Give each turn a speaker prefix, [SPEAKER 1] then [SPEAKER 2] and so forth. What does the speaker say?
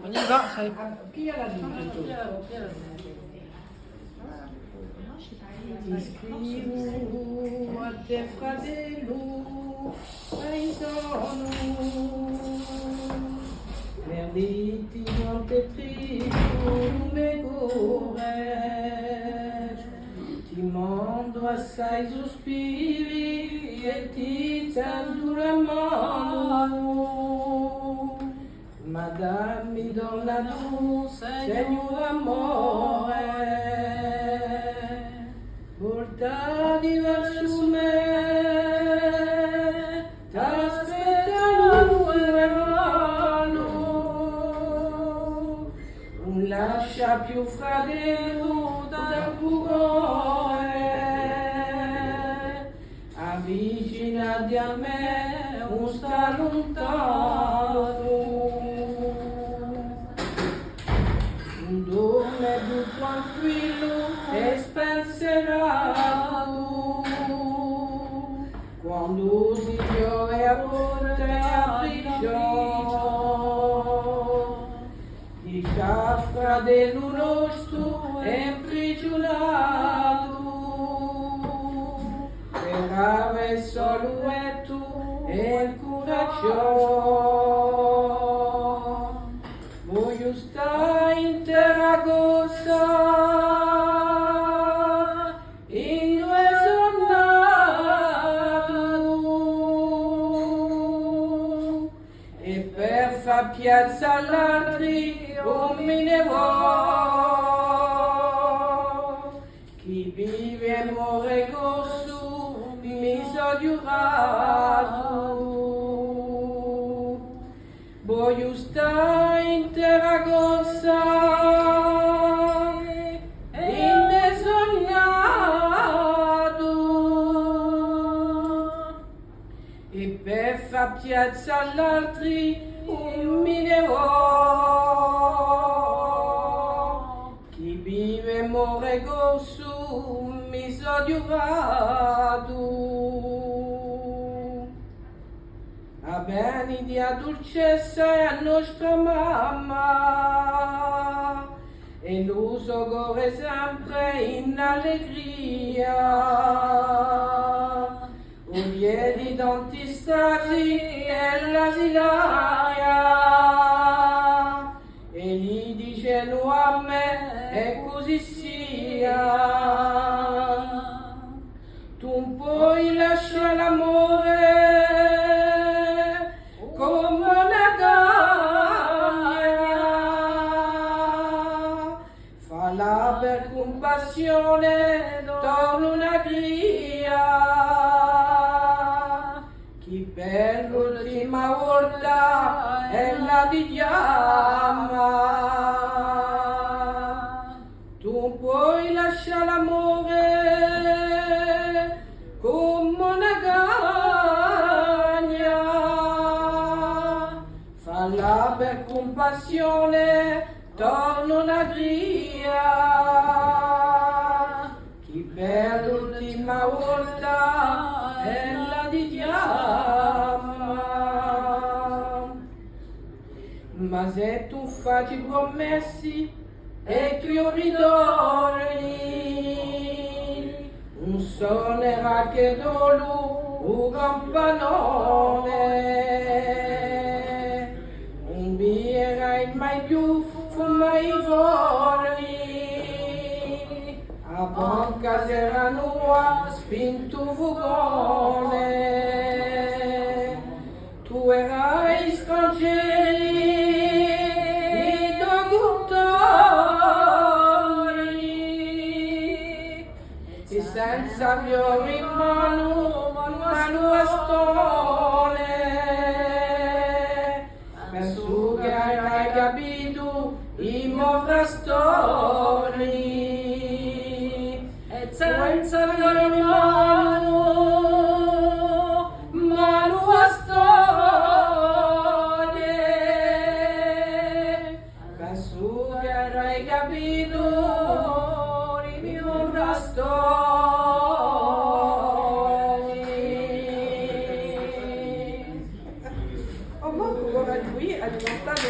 [SPEAKER 1] On y va, ça y est.
[SPEAKER 2] Chi è la linea? Ti scrivo a te fratello, paesano, perditi non te trigo, me corregge, ti mando assai sospiri e ti tendo la mano, ma dammi donna tu, Signore amore, portati verso me, t'aspetta lontano, non lascia più fratello dal cuore, avvicinati a me, non sta lontano. Dorme più tranquillo e spensierato, quando si piove a volte appriccio, il caffè dell'unosto è imprigionato, per avere solo tu e il coraggio. Voglio stare in terra cosa, in due sono e per far piazza all'altri come ne vuoi. Chi vive e muore gosso mi so giurato. Voglio stare in terra cosa, indesognato, e per far piazza all'altri un ne vuoi. Chi vive e muore gosso mi so giurato. A bene di dolcezza e a nostra mamma, e l'uso gore sempre in allegria. Udieri dentistati e l'asilaria, e gli dice no a me e così sia. Tu non puoi lasciare l'amore come una gagna, falla per compassione, torna una gria, chi per l'ultima volta è la ti chiama. Tu puoi lasciare l'amore come una gagna, falla per compassione, torna una gria, chi per l'ultima volta è la ti chiama. Ma se tu facci promessi e tu ritorni, non suonerà che dolo un campanone, non bierai mai più fumai fuori, a banca sera nuova spinto fugone, tu erai strangeri senza fiori in mano, mano a stole. Penso che hai capito i movrastori, e senza fiori in mano, mano a stole. Penso che hai capito i movrastori. Oh, ma come lui è diventato